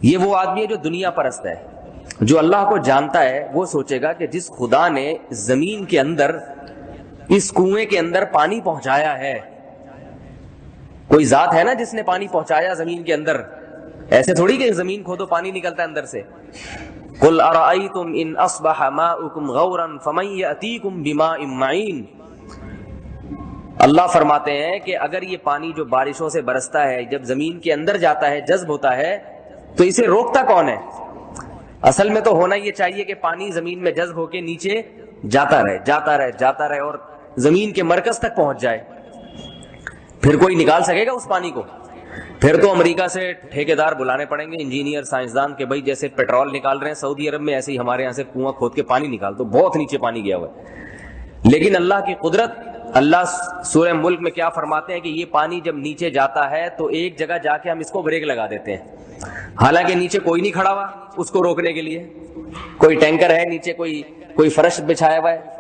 یہ وہ آدمی ہے جو دنیا پرست ہے. جو اللہ کو جانتا ہے وہ سوچے گا کہ جس خدا نے زمین کے اندر اس کنویں کے اندر پانی پہنچایا ہے, کوئی ذات ہے نا جس نے پانی پہنچایا زمین کے اندر, ایسے تھوڑی کہ زمین کھودو پانی نکلتا ہے اندر سے. قل ارأیتم ان اصبح ماؤکم غورا فمن یأتیکم بماء معین. اللہ فرماتے ہیں کہ اگر یہ پانی جو بارشوں سے برستا ہے جب زمین کے اندر جاتا ہے, جذب ہوتا ہے, تو اسے روکتا کون ہے؟ اصل میں تو ہونا یہ چاہیے کہ پانی زمین میں جذب ہو کے نیچے جاتا رہے جاتا رہے جاتا رہے اور زمین کے مرکز تک پہنچ جائے. پھر کوئی نکال سکے گا اس پانی کو؟ پھر تو امریکہ سے ٹھیکیدار بلانے پڑیں گے, انجینئر سائنسدان, کہ بھائی جیسے پیٹرول نکال رہے ہیں سعودی عرب میں, ایسے ہی ہمارے یہاں سے کنواں کھود کے پانی نکال دو, بہت نیچے پانی گیا ہوا ہے. لیکن اللہ کی قدرت, اللہ سورہ ملک میں کیا فرماتے ہیں کہ یہ پانی جب نیچے جاتا ہے تو ایک جگہ جا کے ہم اس کو بریک لگا دیتے ہیں, حالانکہ نیچے کوئی نہیں کھڑا ہوا اس کو روکنے کے لیے, کوئی ٹینکر ہے نیچے, کوئی فرش بچھایا ہوا ہے.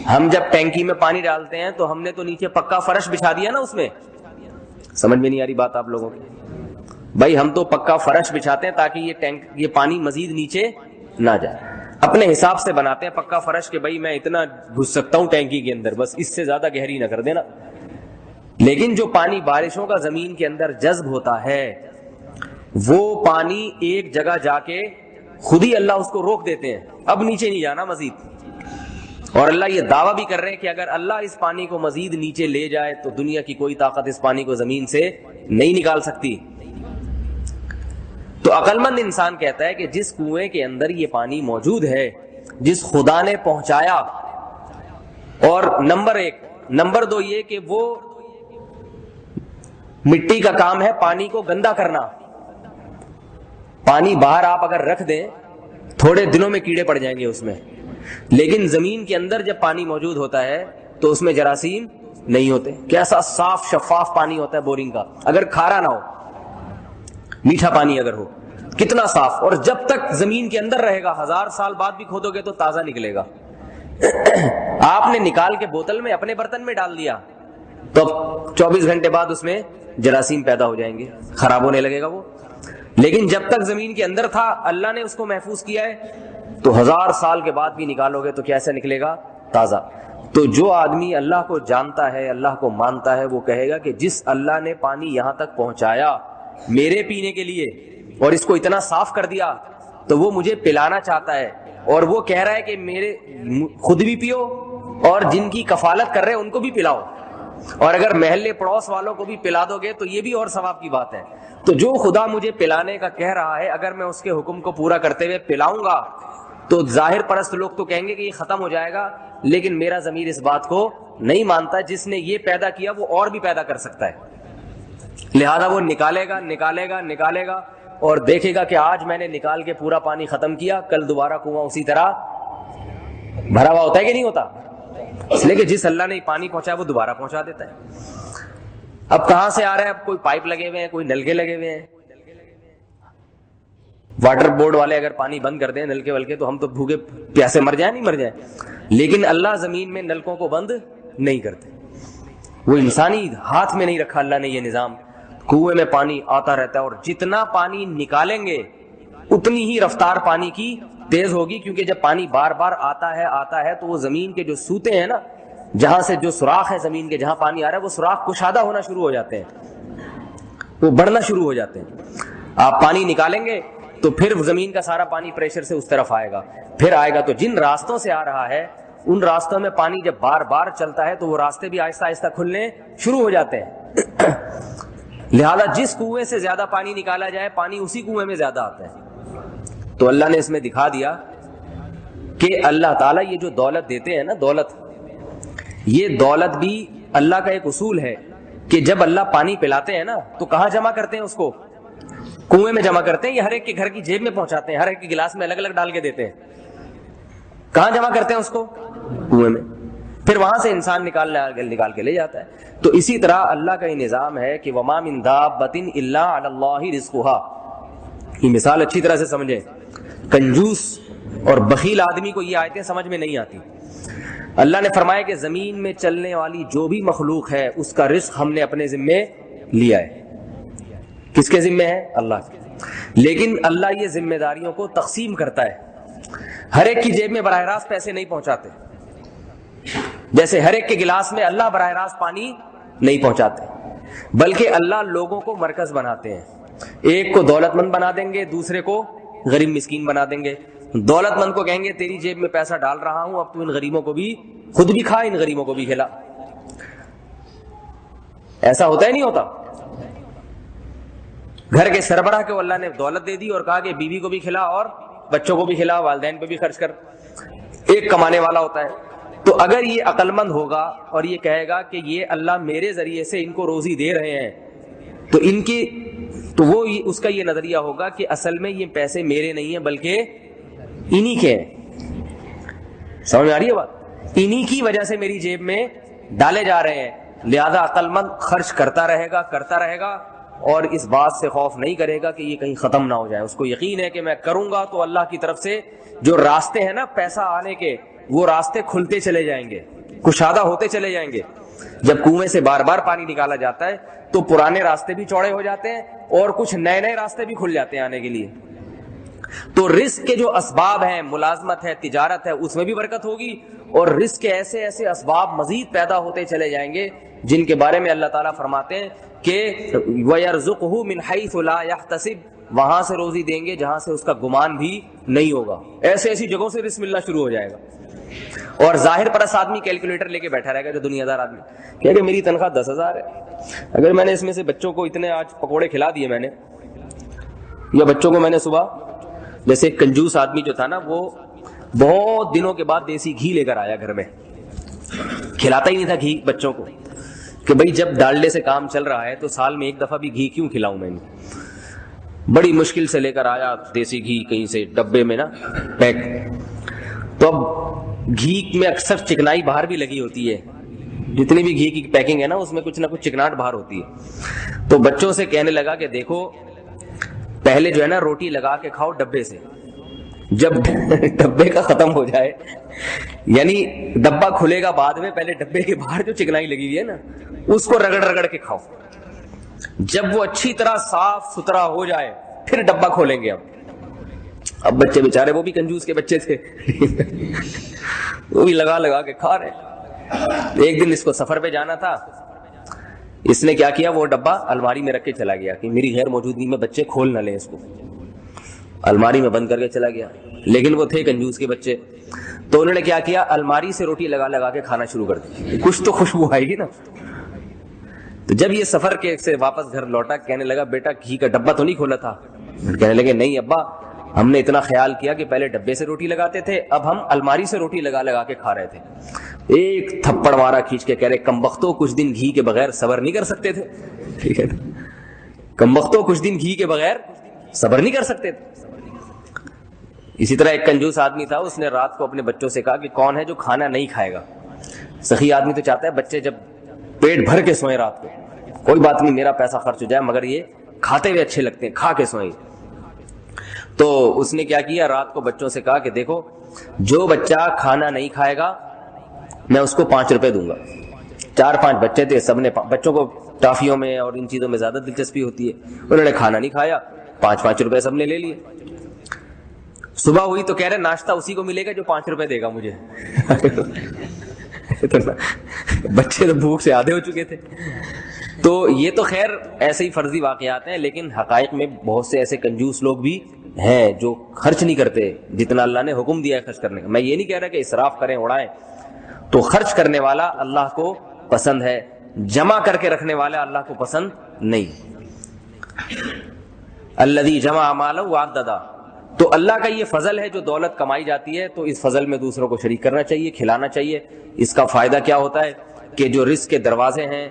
ہم جب ٹینکی میں پانی ڈالتے ہیں تو ہم نے تو نیچے پکا فرش بچھا دیا نا اس میں. سمجھ میں نہیں آ رہی بات آپ لوگوں کی؟ بھائی ہم تو پکا فرش بچھاتے ہیں تاکہ یہ پانی مزید نیچے نہ جائے. اپنے حساب سے بناتے ہیں پکا فرش کہ بھائی میں اتنا گھس سکتا ہوں ٹینکی کے اندر, بس اس سے زیادہ گہری نہ کر دینا. لیکن جو پانی بارشوں کا زمین کے اندر جذب ہوتا ہے وہ پانی ایک جگہ جا کے خود ہی اللہ اس کو روک دیتے ہیں, اب نیچے نہیں جانا مزید. اور اللہ یہ دعویٰ بھی کر رہے ہیں کہ اگر اللہ اس پانی کو مزید نیچے لے جائے تو دنیا کی کوئی طاقت اس پانی کو زمین سے نہیں نکال سکتی. تو عقل مند انسان کہتا ہے کہ جس کنویں کے اندر یہ پانی موجود ہے, جس خدا نے پہنچایا, اور نمبر 1, نمبر 2 یہ کہ وہ مٹی کا کام ہے پانی کو گندا کرنا. پانی باہر آپ اگر رکھ دیں تھوڑے دنوں میں کیڑے پڑ جائیں گے اس میں, لیکن زمین کے اندر جب پانی موجود ہوتا ہے تو اس میں جراثیم نہیں ہوتے. کیسا صاف شفاف پانی ہوتا ہے بورنگ کا, اگر کھارا نہ ہو, میٹھا پانی اگر ہو, کتنا صاف. اور جب تک زمین کے اندر رہے گا, 1000 سال بعد بھی کھودو گے تو تازہ نکلے گا. آپ نے نکال کے بوتل میں اپنے برتن میں ڈال دیا تو 24 گھنٹے بعد اس میں جراثیم پیدا ہو جائیں گے, خراب ہونے لگے گا وہ. لیکن جب تک زمین کے اندر تھا اللہ نے اس کو محفوظ کیا ہے تو 1000 سال کے بعد بھی نکالو گے تو کیسے نکلے گا؟ تازہ. تو جو آدمی اللہ کو جانتا ہے, اللہ کو مانتا ہے, وہ کہے گا کہ جس اللہ نے پانی یہاں تک پہنچایا میرے پینے کے لیے اور اس کو اتنا صاف کر دیا تو وہ مجھے پلانا چاہتا ہے, اور وہ کہہ رہا ہے کہ میرے خود بھی پیو اور جن کی کفالت کر رہے ہیں ان کو بھی پلاؤ, اور اگر محلے پڑوس والوں کو بھی پلا دو گے تو یہ بھی اور ثواب کی بات ہے. تو جو خدا مجھے پلانے کا کہہ رہا ہے, اگر میں اس کے حکم کو پورا کرتے ہوئے پلاؤں گا تو ظاہر پرست لوگ تو کہیں گے کہ یہ ختم ہو جائے گا, لیکن میرا ضمیر اس بات کو نہیں مانتا. جس نے یہ پیدا کیا وہ اور بھی پیدا کر سکتا ہے, لہذا وہ نکالے گا اور دیکھے گا کہ آج میں نے نکال کے پورا پانی ختم کیا, کل دوبارہ کنواں اسی طرح بھرا ہوا ہوتا ہے کہ نہیں ہوتا؟ اس لیے کہ جس اللہ نے پانی پہنچایا وہ دوبارہ پہنچا دیتا ہے. اب کہاں سے آ رہا ہے؟ اب کوئی پائپ لگے ہوئے ہیں, کوئی نلکے لگے ہوئے ہیں. واٹر بورڈ والے اگر پانی بند کر دیں نلکے ولکے تو ہم تو بھوکے پیاسے مر جائیں, نہیں مر جائیں. لیکن اللہ زمین میں نلکوں کو بند نہیں کرتے, وہ انسانی ہاتھ میں نہیں رکھا اللہ نے یہ نظام. کنویں میں پانی آتا رہتا ہے اور جتنا پانی نکالیں گے اتنی ہی رفتار پانی کی تیز ہوگی, کیونکہ جب پانی بار بار آتا ہے تو وہ زمین کے جو سوتے ہیں نا, جہاں سے جو سوراخ ہے زمین کے جہاں پانی آ رہا ہے, وہ سوراخ کشادہ ہونا شروع ہو جاتے ہیں, وہ بڑھنا شروع ہو جاتے ہیں. آپ پانی نکالیں گے تو پھر زمین کا سارا پانی پریشر سے اس طرف آئے گا, پھر آئے گا. تو جن راستوں سے آ رہا ہے ان راستوں میں پانی جب بار بار چلتا ہے تو وہ راستے بھی آہستہ آہستہ کھلنے شروع ہو جاتے ہیں. لہذا جس کنویں سے زیادہ پانی نکالا جائے پانی اسی کنویں میں زیادہ آتا ہے. تو اللہ نے اس میں دکھا دیا کہ اللہ تعالیٰ یہ جو دولت دیتے ہیں نا, دولت, یہ دولت بھی اللہ کا ایک اصول ہے کہ جب اللہ پانی پلاتے ہیں نا تو کہاں جمع کرتے ہیں اس کو؟ کنویں میں جمع کرتے ہیں, یا ہر ایک کے گھر کی جیب میں پہنچاتے ہیں, ہر ایک کے گلاس میں الگ الگ ڈال کے دیتے ہیں؟ کہاں جمع کرتے ہیں اس کو؟ کنویں میں. پھر وہاں سے انسان نکال کے لے جاتا ہے. تو اسی طرح اللہ کا یہ نظام ہے کہ وما من دابۃ الا علی اللہ رزقها. یہ مثال اچھی طرح سے سمجھیں. کنجوس اور بخیل آدمی کو یہ آیتیں سمجھ میں نہیں آتی. اللہ نے فرمایا کہ زمین میں چلنے والی جو بھی مخلوق ہے اس کا رزق ہم نے اپنے ذمے لیا ہے. کس کے ذمے ہے؟ اللہ کے. لیکن اللہ یہ ذمہ داریوں کو تقسیم کرتا ہے. ہر ایک کی جیب میں براہ راست پیسے نہیں پہنچاتے، جیسے ہر ایک کے گلاس میں اللہ براہ راست پانی نہیں پہنچاتے، بلکہ اللہ لوگوں کو مرکز بناتے ہیں. ایک کو دولت مند بنا دیں گے، دوسرے کو غریب مسکین بنا دیں گے. دولت مند کو کہیں گے تیری جیب میں پیسہ ڈال رہا ہوں، اب تو ان غریبوں کو بھی خود بھی کھا، ان غریبوں کو بھی کھلا. ایسا ہوتا ہے نہیں ہوتا؟ گھر کے سربراہ کو اللہ نے دولت دے دی اور کہا کہ بیوی کو بھی کھلا اور بچوں کو بھی کھلا، والدین پہ بھی خرچ کر. ایک کمانے والا ہوتا ہے. تو اگر یہ عقل مند ہوگا اور یہ کہے گا کہ یہ اللہ میرے ذریعے سے ان کو روزی دے رہے ہیں، تو وہ اس کا یہ نظریہ ہوگا کہ اصل میں یہ پیسے میرے نہیں ہیں بلکہ انہی کے ہیں. سمجھ آ رہی ہے بات؟ انہی کی وجہ سے میری جیب میں ڈالے جا رہے ہیں. لہذا عقل مند خرچ کرتا رہے گا اور اس بات سے خوف نہیں کرے گا کہ یہ کہیں ختم نہ ہو جائے. اس کو یقین ہے کہ میں کروں گا تو اللہ کی طرف سے جو راستے ہیں نا پیسہ آنے کے، وہ راستے کھلتے چلے جائیں گے، کشادہ ہوتے چلے جائیں گے. جب کنویں سے بار بار پانی نکالا جاتا ہے تو پرانے راستے بھی چوڑے ہو جاتے ہیں اور کچھ نئے راستے بھی کھل جاتے ہیں آنے کے لیے. تو رزق کے جو اسباب ہیں، ملازمت ہے، تجارت ہے، اس میں بھی برکت ہوگی، اور رزق کے ایسے ایسے اسباب مزید پیدا ہوتے چلے جائیں گے جن کے بارے میں اللہ تعالیٰ فرماتے ہیں کہ وَيَرْزُقْهُ مِنْ حَيْثُ لَا يَحْتَسِبْ، وہاں سے روزی دیں گے جہاں سے اس کا گمان بھی نہیں ہوگا. ایسی جگہوں سے رزق ملنا شروع ہو جائے گا. اور ظاہر پرست آدمی کیلکولیٹر لے کے بیٹھا رہے گا، جو دنیا دار آدمی کہ میری تنخواہ 10,000 ہے، اگر میں نے اس میں سے بچوں کو اتنے آج پکوڑے کھلا دیے میں نے، یا بچوں کو میں نے صبح، جیسے ایک کنجوس آدمی جو تھا نا، وہ بہت دنوں کے بعد دیسی گھی لے کر آیا گھر میں، کھلاتا ہی نہیں تھا گھی بچوں کو، کہ بھئی جب ڈالڈے سے کام چل رہا ہے تو سال میں ایک دفعہ بھی گھی کیوں کھلاؤں میں نے. بڑی مشکل سے لے کر آیا دیسی گھی کہیں سے ڈبے میں نا پیک. تو اب گھی میں اکثر چکنائی باہر بھی لگی ہوتی ہے، جتنی بھی گھی کی پیکنگ ہے نا اس میں کچھ نہ کچھ چکناٹ باہر ہوتی ہے. تو بچوں سے کہنے لگا کہ دیکھو پہلے جو ہے نا روٹی لگا کے کھاؤ ڈبے سے، جب ڈبے کا ختم ہو جائے، یعنی ڈبہ کھلے گا بعد میں، پہلے ڈبے کے باہر جو چکنائی لگی ہوئی ہے نا اس کو رگڑ کے کھاؤ. جب وہ اچھی طرح صاف ستھرا ہو جائے پھر ڈبہ کھولیں گے. اب بچے بیچارے، وہ بھی کنجوس کے بچے تھے، وہ بھی لگا کے کھا رہے. ایک دن اس کو سفر پہ جانا تھا، اس نے کیا کیا، وہ ڈبہ الماری میں رکھ کے چلا گیا کہ میری غیر موجودگی میں بچے کھول نہ لیں اس کو. الماری میں بند کر کے چلا گیا. لیکن وہ تھے کنجوس کے بچے، تو انہوں نے کیا کیا، الماری سے روٹی لگا کے کھانا شروع کر دی. کچھ تو خوشبو آئے گی نا. تو جب یہ سفر کے سے واپس گھر لوٹا، کہنے لگا بیٹا گھی کا ڈبہ تو نہیں کھولا تھا؟ کہنے لگے نہیں ابا، ہم نے اتنا خیال کیا کہ پہلے ڈبے سے روٹی لگاتے تھے، اب ہم الماری سے روٹی لگا کے کھا رہے تھے. ایک تھپڑ مارا کھینچ کے، کہہ رہے کمبختو کچھ دن گھی کے بغیر صبر نہیں کر سکتے تھے. ٹھیک ہے نا، کمبختو کچھ دن گھی کے بغیر صبر نہیں کر سکتے تھے. اسی طرح ایک کنجوس آدمی تھا، اس نے رات کو اپنے بچوں سے کہا کہ کون ہے جو کھانا نہیں کھائے گا. سخی آدمی تو چاہتا ہے بچے جب پیٹ بھر کے سوئیں رات کو، کوئی بات نہیں میرا پیسہ خرچ ہو جائے مگر یہ کھاتے ہوئے اچھے لگتے ہیں، کھا کے سوئیں. تو اس نے کیا کیا، رات کو بچوں سے کہا کہ دیکھو جو بچہ کھانا نہیں کھائے گا میں اس کو 5 روپے دوں گا. 4-5 بچے تھے، سب نے، بچوں کو ٹافیوں میں اور ان چیزوں میں زیادہ دلچسپی ہوتی ہے، انہوں نے کھانا نہیں کھایا، 5-5 روپے سب نے لے لیے. صبح ہوئی تو کہہ رہے ناشتہ اسی کو ملے گا جو 5 روپے دے گا مجھے. بچے تو بھوک سے آدھے ہو چکے تھے. تو یہ تو خیر ایسے ہی فرضی واقعات ہیں، لیکن حقائق میں بہت سے ایسے کنجوس لوگ بھی ہیں جو خرچ نہیں کرتے جتنا اللہ نے حکم دیا ہے خرچ کرنے کا. میں یہ نہیں کہہ رہا کہ اسراف کریں، اڑائیں. تو خرچ کرنے والا اللہ کو پسند ہے، جمع کر کے رکھنے والا اللہ کو پسند نہیں. الذی جمع مالہ وعددہ. تو اللہ کا یہ فضل ہے جو دولت کمائی جاتی ہے، تو اس فضل میں دوسروں کو شریک کرنا چاہیے، کھلانا چاہیے. اس کا فائدہ کیا ہوتا ہے کہ جو رزق کے دروازے ہیں،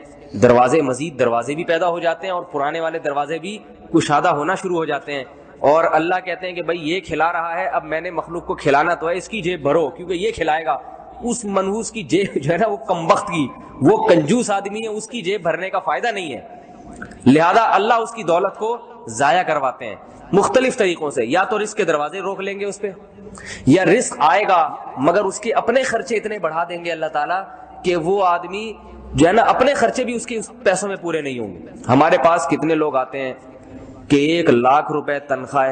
مزید دروازے بھی پیدا ہو جاتے ہیں اور پرانے والے دروازے بھی کشادہ ہونا شروع ہو جاتے ہیں. اور اللہ کہتے ہیں کہ بھائی یہ کھلا رہا ہے، اب میں نے مخلوق کو کھلانا تو ہے، اس کی جیب بھرو کیونکہ یہ کھلائے گا. اس منحوس کی جیب جو ہے نا، وہ کمبخت کی، وہ کنجوس آدمی ہے، اس کی جیب بھرنے کا فائدہ نہیں ہے. لہذا اللہ اس کی دولت کو ضائع کرواتے ہیں مختلف طریقوں سے. یا تو رزق کے دروازے روک لیں گے اس پہ، یا رزق آئے گا مگر اس کے اپنے خرچے اتنے بڑھا دیں گے اللہ تعالیٰ کہ وہ آدمی جو ہے نا اپنے خرچے بھی اس کے پیسوں میں پورے نہیں ہوں گے. ہمارے پاس کتنے لوگ آتے ہیں کہ 1 لاکھ روپے تنخواہ